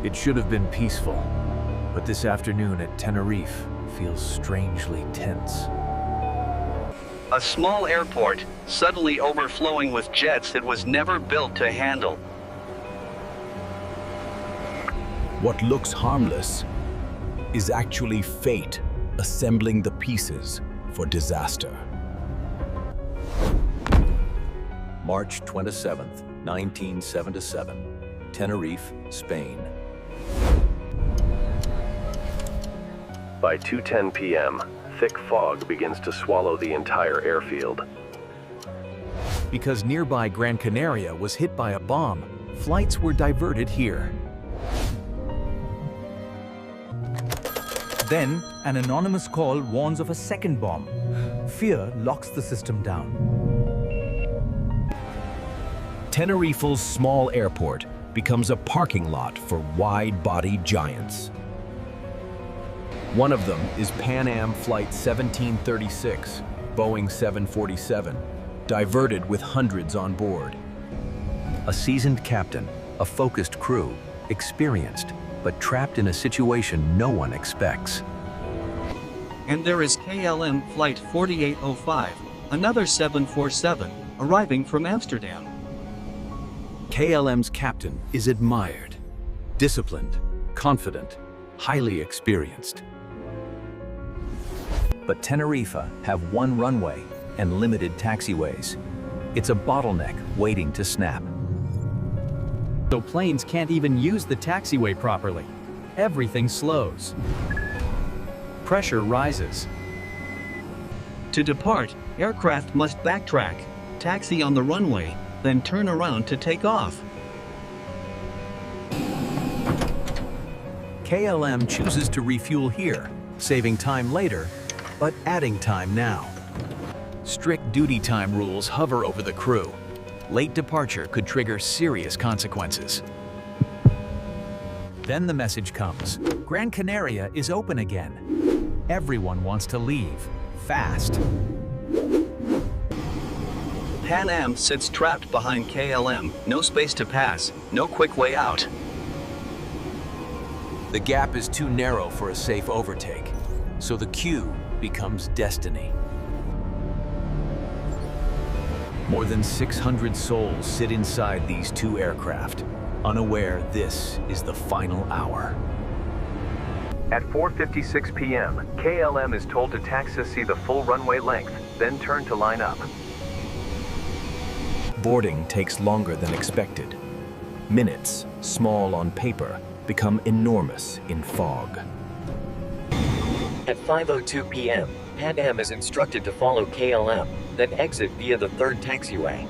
It should have been peaceful, but this afternoon at Tenerife feels strangely tense. A small airport, suddenly overflowing with jets it was never built to handle. What looks harmless is actually fate assembling the pieces for disaster. March 27th, 1977, Tenerife, Spain. By 2:10 p.m., thick fog begins to swallow the entire airfield. Because nearby Gran Canaria was hit by a bomb, flights were diverted here. Then, an anonymous call warns of a second bomb. Fear locks the system down. Tenerife's small airport becomes a parking lot for wide-body giants. One of them is Pan Am Flight 1736, Boeing 747, diverted with hundreds on board. A seasoned captain, a focused crew, experienced, but trapped in a situation no one expects. And there is KLM Flight 4805, another 747, arriving from Amsterdam. KLM's captain is admired, disciplined, confident, highly experienced. But Tenerife have one runway and limited taxiways. It's a bottleneck waiting to snap. So planes can't even use the taxiway properly. Everything slows. Pressure rises. To depart, aircraft must backtrack, taxi on the runway, then turn around to take off. KLM chooses to refuel here, saving time later, but adding time now. Strict duty time rules hover over the crew. Late departure could trigger serious consequences. Then the message comes. Gran Canaria is open again. Everyone wants to leave, fast. Pan Am sits trapped behind KLM, no space to pass, no quick way out. The gap is too narrow for a safe overtake, so the queue becomes destiny. More than 600 souls sit inside these two aircraft, unaware this is the final hour. At 4:56 p.m., KLM is told to taxi the full runway length, then turn to line up. Boarding takes longer than expected. Minutes, small on paper, become enormous in fog. At 5:02 p.m., Pan Am is instructed to follow KLM, then exit via the third taxiway.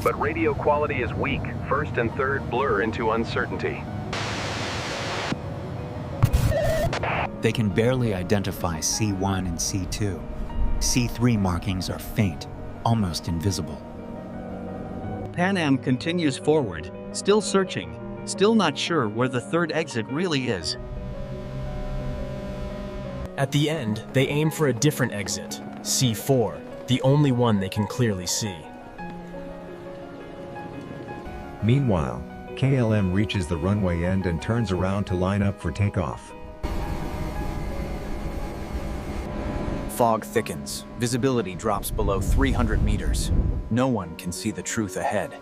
But radio quality is weak. First and third blur into uncertainty. They can barely identify C1 and C2. C3 markings are faint, almost invisible. Pan Am continues forward, still searching, still not sure where the third exit really is. At the end, they aim for a different exit, C4, the only one they can clearly see. Meanwhile, KLM reaches the runway end and turns around to line up for takeoff. Fog thickens. Visibility drops below 300 meters. No one can see the truth ahead.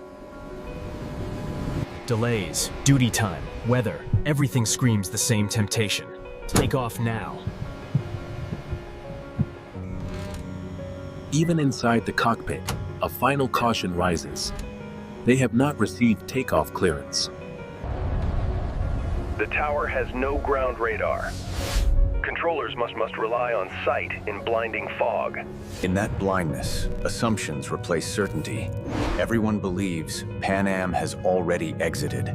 Delays, duty time, weather, everything screams the same temptation. Take off now. Even inside the cockpit, a final caution rises. They have not received takeoff clearance. The tower has no ground radar. Controllers must rely on sight in blinding fog. In that blindness, assumptions replace certainty. Everyone believes Pan Am has already exited.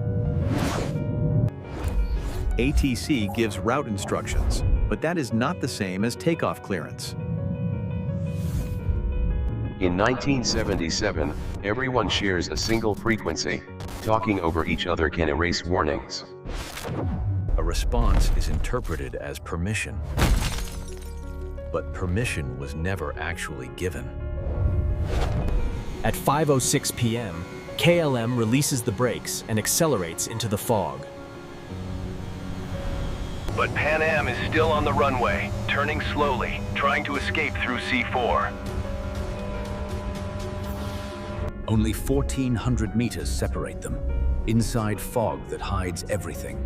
ATC gives route instructions, but that is not the same as takeoff clearance. In 1977, everyone shares a single frequency. Talking over each other can erase warnings. A response is interpreted as permission. But permission was never actually given. At 5:06 p.m., KLM releases the brakes and accelerates into the fog. But Pan Am is still on the runway, turning slowly, trying to escape through C4. Only 1,400 meters separate them, inside fog that hides everything.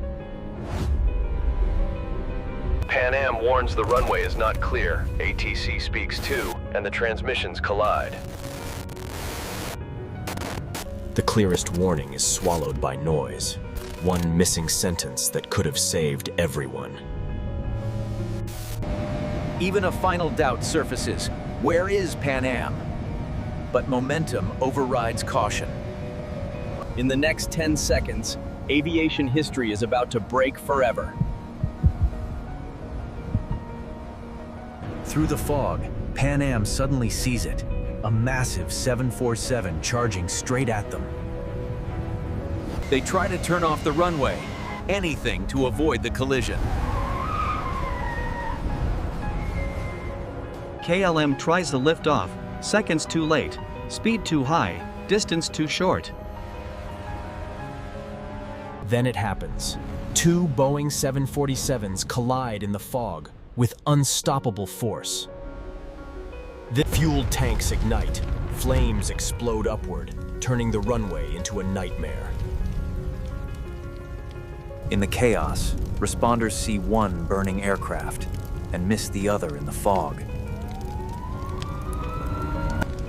Pan Am warns the runway is not clear. ATC speaks too, and the transmissions collide. The clearest warning is swallowed by noise. One missing sentence that could have saved everyone. Even a final doubt surfaces. Where is Pan Am? But momentum overrides caution. In the next 10 seconds, aviation history is about to break forever. Through the fog, Pan Am suddenly sees it. A massive 747 charging straight at them. They try to turn off the runway, anything to avoid the collision. KLM tries to lift off, seconds too late, speed too high, distance too short. Then it happens. Two Boeing 747s collide in the fog with unstoppable force. The fuel tanks ignite, flames explode upward, turning the runway into a nightmare. In the chaos, responders see one burning aircraft and miss the other in the fog.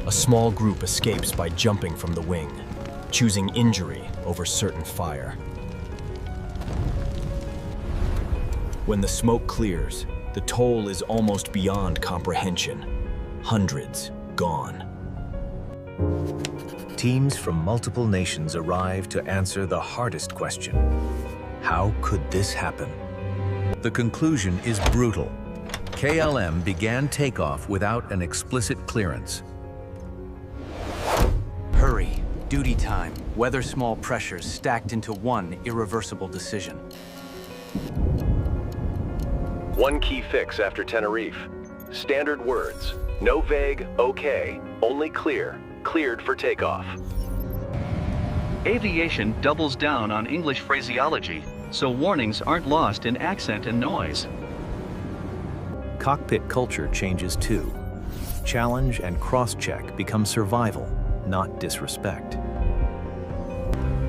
A small group escapes by jumping from the wing, choosing injury over certain fire. When the smoke clears, the toll is almost beyond comprehension. Hundreds gone. Teams from multiple nations arrive to answer the hardest question. How could this happen? The conclusion is brutal. KLM began takeoff without an explicit clearance. Hurry, duty time, weather small pressures stacked into one irreversible decision. One key fix after Tenerife. Standard words. No vague, okay, only clear, cleared for takeoff. Aviation doubles down on English phraseology, so warnings aren't lost in accent and noise. Cockpit culture changes too. Challenge and cross-check become survival, not disrespect.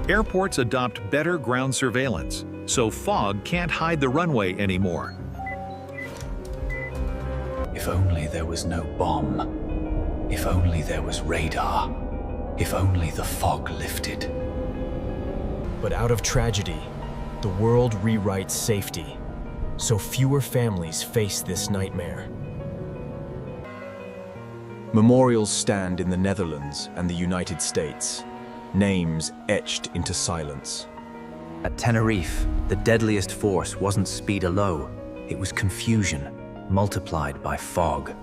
Airports adopt better ground surveillance, so fog can't hide the runway anymore. If only there was no bomb. If only there was radar. If only the fog lifted. But out of tragedy, the world rewrites safety, so fewer families face this nightmare. Memorials stand in the Netherlands and the United States, names etched into silence. At Tenerife, the deadliest force wasn't speed alone, it was confusion, multiplied by fog.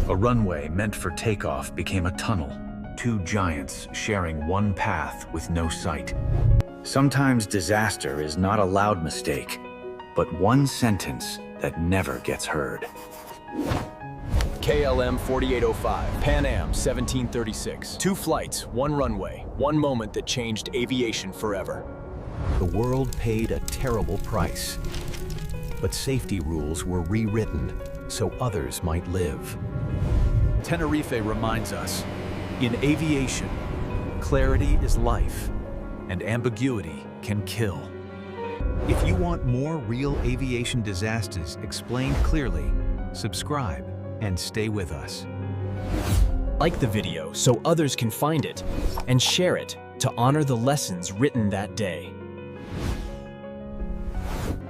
A runway meant for takeoff became a tunnel, two giants sharing one path with no sight. Sometimes disaster is not a loud mistake, but one sentence that never gets heard. KLM 4805, Pan Am 1736. Two flights, one runway, one moment that changed aviation forever. The world paid a terrible price, but safety rules were rewritten so others might live. Tenerife reminds us, in aviation, clarity is life, and ambiguity can kill. If you want more real aviation disasters explained clearly, subscribe and stay with us. Like the video so others can find it, and share it to honor the lessons written that day.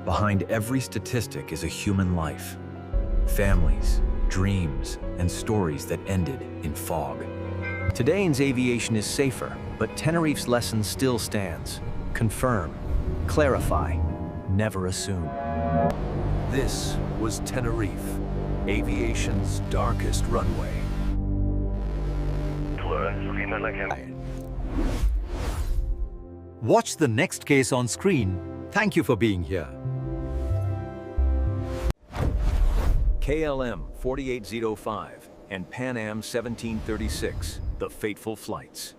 Behind every statistic is a human life. Families, dreams, and stories that ended in fog. Today's aviation is safer, but Tenerife's lesson still stands. Confirm, clarify, never assume. This was Tenerife, aviation's darkest runway. Watch the next case on screen. Thank you for being here. KLM 4805 and Pan Am 1736 the fateful flights.